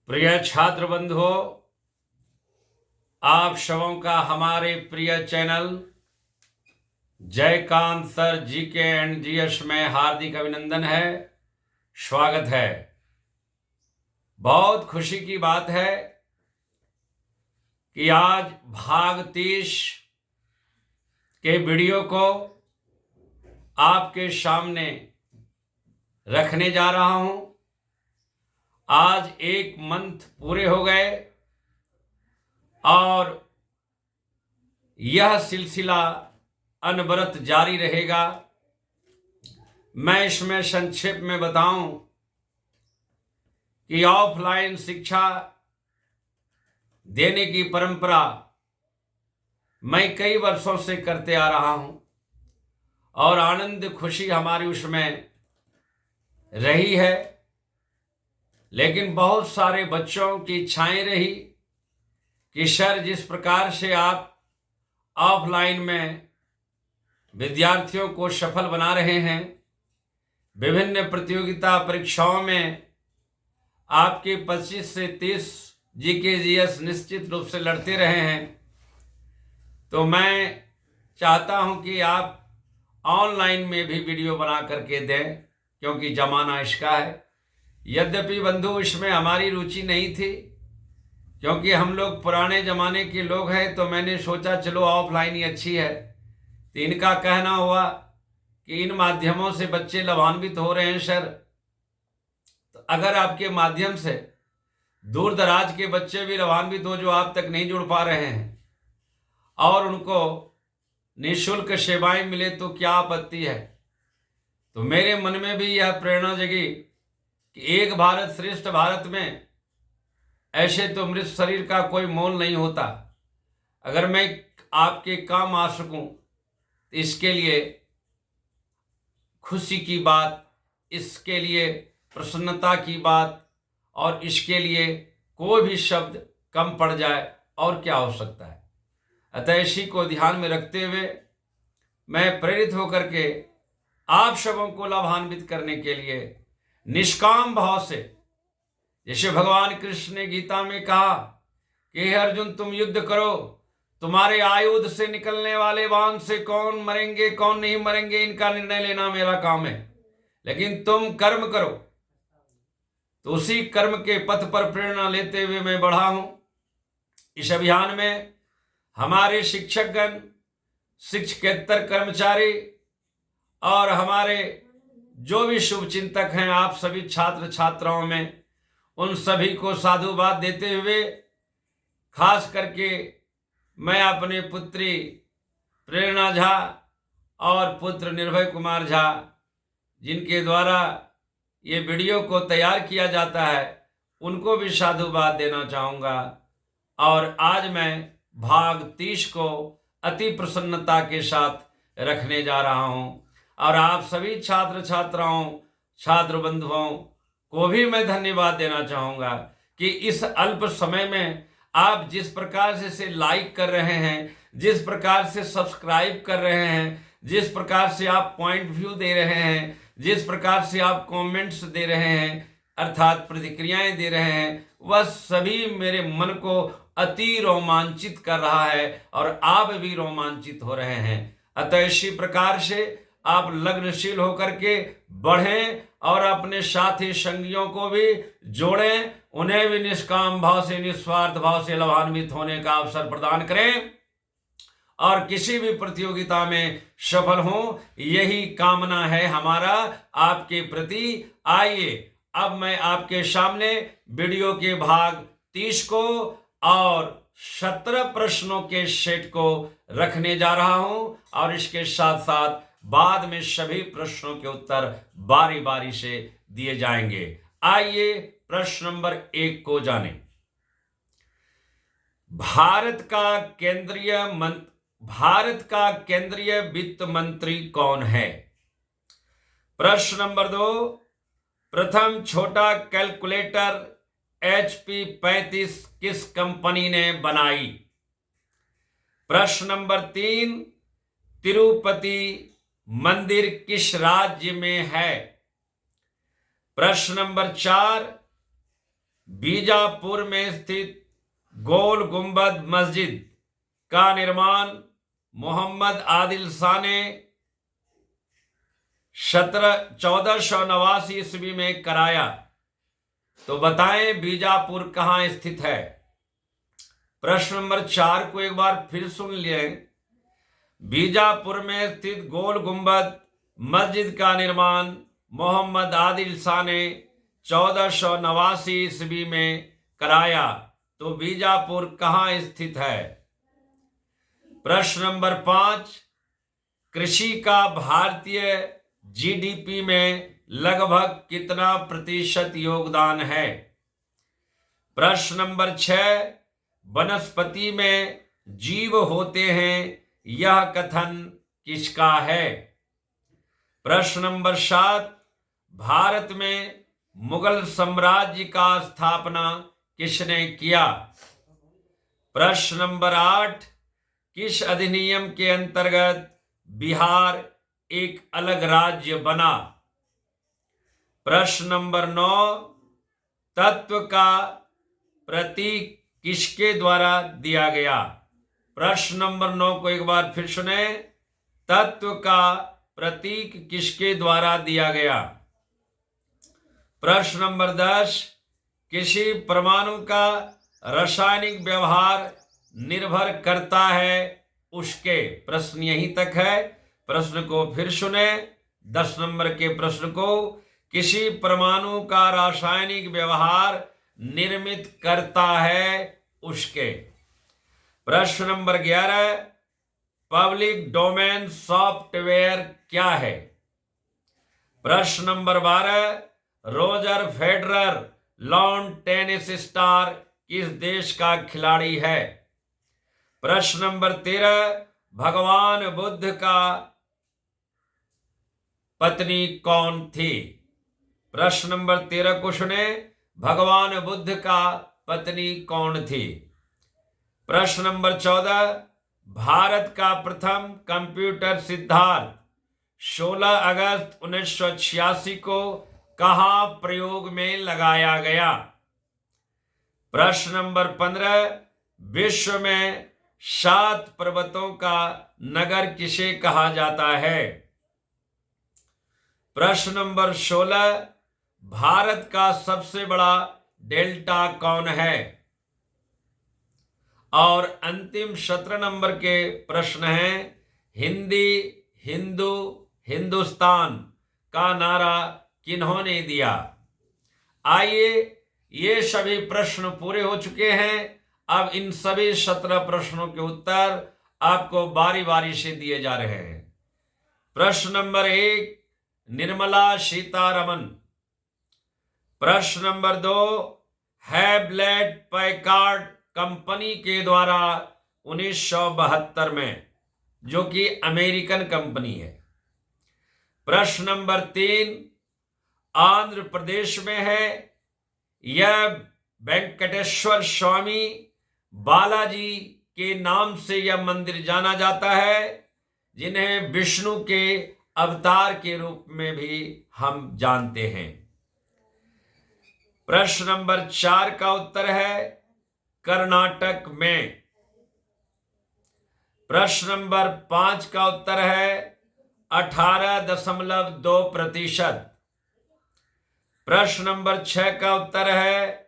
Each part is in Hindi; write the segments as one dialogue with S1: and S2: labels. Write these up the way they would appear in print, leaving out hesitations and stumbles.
S1: प्रिय छात्र बंधुओं, आप सबों का हमारे प्रिय channel Jaikant sir GK and GS में हार्दिक अभिनंदन है, स्वागत है। बहुत खुशी की बात है कि आज भाग 30 के वीडियो को आपके सामने रखने जा रहा हूं। आज 1 मंथ पूरे हो गए और यह सिलसिला अनवरत जारी रहेगा। मैं इसमें संक्षेप में बताऊं कि ऑफलाइन शिक्षा देने की परंपरा मैं कई वर्षों से करते आ रहा हूं और आनंद खुशी हमारी उसमें रही है, लेकिन बहुत सारे बच्चों की इच्छाएं रही कि सर, जिस प्रकार से आप ऑफलाइन में विद्यार्थियों को सफल बना रहे हैं, विभिन्न प्रतियोगिता परीक्षाओं में आपके 25 से 30 जीके जीएस निश्चित रूप से लड़ते रहे हैं, तो मैं चाहता हूं कि आप ऑनलाइन में भी वीडियो बना करके दें, क्योंकि जमाना इसका है। यद्यपि बंधु, इसमें हमारी रुचि नहीं थी, क्योंकि हम लोग पुराने जमाने के लोग हैं, तो मैंने सोचा चलो ऑफलाइन ही अच्छी है। तो इनका कहना हुआ कि इन माध्यमों से बच्चे लाभान्वित हो रहे हैं सर, तो अगर आपके माध्यम से दूर दराज के बच्चे भी लाभान्वित हो जो आप तक नहीं जुड़ पा रहे हैं और उनको निःशुल्क सेवाएं मिले तो क्या आपत्ति है। तो मेरे मन में भी यह प्रेरणा जगी कि एक भारत श्रेष्ठ भारत में ऐसे तो मृत शरीर का कोई मोल नहीं होता। अगर मैं आपके काम आ सकूं तो इसके लिए खुशी की बात, इसके लिए प्रसन्नता की बात, और इसके लिए कोई भी शब्द कम पड़ जाए और क्या हो सकता है। अतः इसी को ध्यान में रखते हुए मैं प्रेरित होकर के आप सबों को लाभान्वित करने के लिए निष्काम भाव से, जैसे भगवान कृष्ण ने गीता में कहा कि हे अर्जुन, तुम युद्ध करो, तुम्हारे आयुध से निकलने वाले बाण से कौन मरेंगे कौन नहीं मरेंगे इनका निर्णय लेना मेरा काम है, लेकिन तुम कर्म करो। तो उसी कर्म के पथ पर प्रेरणा लेते हुए मैं बढ़ा हूं। इस अभियान में हमारे शिक्षकगण, शिक्षकेतर कर्मचारी और हमारे जो भी शुभचिंतक हैं, आप सभी छात्र छात्राओं में, उन सभी को साधुवाद देते हुए खास करके मैं अपने पुत्री प्रेरणा झा और पुत्र निर्भय कुमार झा, जिनके द्वारा ये वीडियो को तैयार किया जाता है, उनको भी साधुवाद देना चाहूँगा। और आज मैं भाग 30 को अति प्रसन्नता के साथ रखने जा रहा हूँ और आप सभी छात्र छात्राओं, छात्र बंधुओं को भी मैं धन्यवाद देना चाहूँगा कि इस अल्प समय में आप जिस प्रकार से इसे लाइक कर रहे हैं, जिस प्रकार से सब्सक्राइब कर रहे हैं, जिस प्रकार से आप पॉइंट व्यू दे रहे हैं, जिस प्रकार से आप कमेंट्स दे रहे हैं, अर्थात प्रतिक्रियाएं दे रहे हैं, वह सभी मेरे मन को अति रोमांचित कर रहा है और आप भी रोमांचित हो रहे हैं। अतः इसी प्रकार से आप लग्नशील होकर के बढ़ें और अपने साथी संगियों को भी जोड़ें, उन्हें भी निष्काम भाव से, निस्वार्थ भाव से लाभान्वित होने का अवसर प्रदान करें और किसी भी प्रतियोगिता में सफल हों, यही कामना है हमारा आपके प्रति। आइए अब मैं आपके सामने वीडियो के भाग 30 को और 17 प्रश्नों के सेट को रखने जा रहा हूं और इसके साथ साथ बाद में सभी प्रश्नों के उत्तर बारी बारी से दिए जाएंगे। आइए प्रश्न नंबर 1 को जानें। भारत का केंद्रीय वित्त मंत्री कौन है? प्रश्न नंबर 2, प्रथम छोटा कैलकुलेटर HP 35 किस कंपनी ने बनाई? प्रश्न नंबर 3, तिरुपति मंदिर किस राज्य में है? प्रश्न नंबर 4, बीजापुर में स्थित गोल गुंबद मस्जिद का निर्माण मोहम्मद आदिल शाह ने 1489 ईस्वी में कराया। तो बताएं बीजापुर कहां स्थित है। प्रश्न नंबर 4 को एक बार फिर सुन लें। बीजापुर में स्थित गोल गुंबद मस्जिद का निर्माण मोहम्मद आदिल शाह ने 1489 ईस्वी में कराया। तो बीजापुर कहां स्थित है। प्रश्न नंबर 5, कृषि का भारतीय जीडीपी में लगभग कितना प्रतिशत योगदान है। प्रश्न नंबर 6, वनस्पति में जीव होते हैं, यह कथन किसका है। प्रश्न नंबर 7, भारत में मुगल साम्राज्य का स्थापना किसने किया। प्रश्न नंबर 8, किस अधिनियम के अंतर्गत बिहार एक अलग राज्य बना। प्रश्न नंबर 9, तत्व का प्रतीक किसके द्वारा दिया गया। प्रश्न नंबर 9 को एक बार फिर सुने। तत्व का प्रतीक किसके द्वारा दिया गया। प्रश्न नंबर 10, किसी परमाणु का रासायनिक व्यवहार निर्भर करता है उसके। प्रश्न यहीं तक है। प्रश्न को फिर सुने। 10 नंबर के प्रश्न को, किसी परमाणु का रासायनिक व्यवहार निर्मित करता है उसके। प्रश्न नंबर 11, पब्लिक डोमेन सॉफ्टवेयर क्या है। प्रश्न number 12, Roger Federer lawn tennis star किस देश का खिलाड़ी है। प्रश्न नंबर 13, भगवान बुद्ध का पत्नी कौन थी। प्रश्न नंबर 13 को सुने। भगवान बुद्ध का पत्नी कौन थी। प्रश्न नंबर 14, भारत का प्रथम कंप्यूटर सिद्धार्थ 16 अगस्त 1986 को कहां प्रयोग में लगाया गया। प्रश्न नंबर 15, विश्व में 7 पर्वतों का नगर किसे कहा जाता है। प्रश्न नंबर 16, भारत का सबसे बड़ा डेल्टा कौन है। और अंतिम 17 नंबर के प्रश्न हैं, हिंदी, हिंदू, हिंदुस्तान का नारा किन्होंने दिया। आइए, ये सभी प्रश्न पूरे हो चुके हैं। अब इन सभी 17 प्रश्नों के उत्तर आपको बारी बारी से दिए जा रहे हैं। प्रश्न नंबर 1, निर्मला सीतारमन। प्रश्न नंबर 2, हैवलेट पैकार्ड कंपनी के द्वारा 1972 में, जो कि अमेरिकन कंपनी है। प्रश्न नंबर 3, आंध्र प्रदेश में है। यह वेंकटेश्वर स्वामी बालाजी के नाम से यह मंदिर जाना जाता है, जिन्हें विष्णु के अवतार के रूप में भी हम जानते हैं। प्रश्न नंबर 4 का उत्तर है कर्नाटक में। प्रश्न नंबर 5 का उत्तर है 18.2%। प्रश्न नंबर 6 का उत्तर है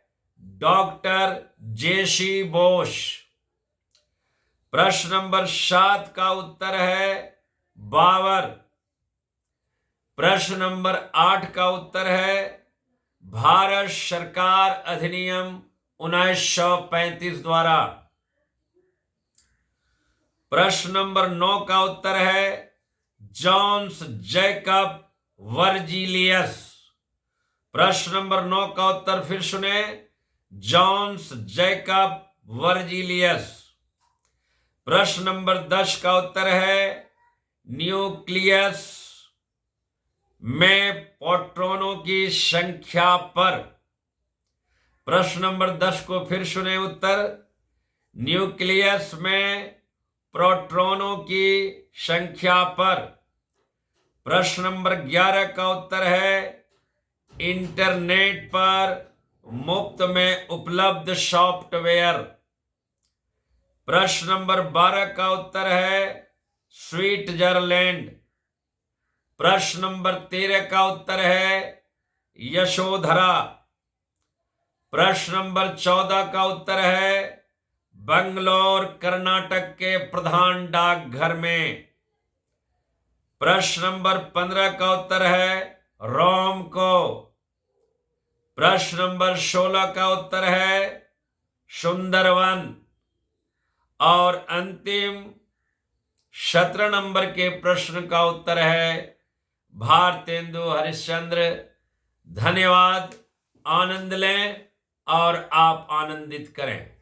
S1: डॉक्टर जेसी बोस। प्रश्न नंबर 7 का उत्तर है बाबर। प्रश्न नंबर 8 का उत्तर है भारत सरकार अधिनियम 1935 द्वारा। प्रश्न नंबर 9 का उत्तर है जॉन्स जैकब वर्जिलियस। प्रश्न नंबर 9 का उत्तर फिर सुने, जॉन्स जैकब वर्जिलियस। प्रश्न नंबर 10 का उत्तर है न्यूक्लियस में प्रोटॉनों की संख्या पर। प्रश्न नंबर 10 को फिर सुने उत्तर, न्यूक्लियस में प्रोटॉनों की संख्या पर। प्रश्न नंबर 11 का उत्तर है इंटरनेट पर मुफ्त में उपलब्ध सॉफ्टवेयर। प्रश्न नंबर 12 का उत्तर है स्विट्जरलैंड। प्रश्न नंबर 13 का उत्तर है यशोधरा। प्रश्न नंबर 14 का उत्तर है बंगलोर कर्नाटक के प्रधान डाकघर में। प्रश्न नंबर 15 का उत्तर है रोम को। प्रश्न नंबर 16 का उत्तर है सुंदरवन। और अंतिम 17 नंबर के प्रश्न का उत्तर है भारतेंदु हरिश्चंद्र। धन्यवाद। आनंद लें और आप आनंदित करें।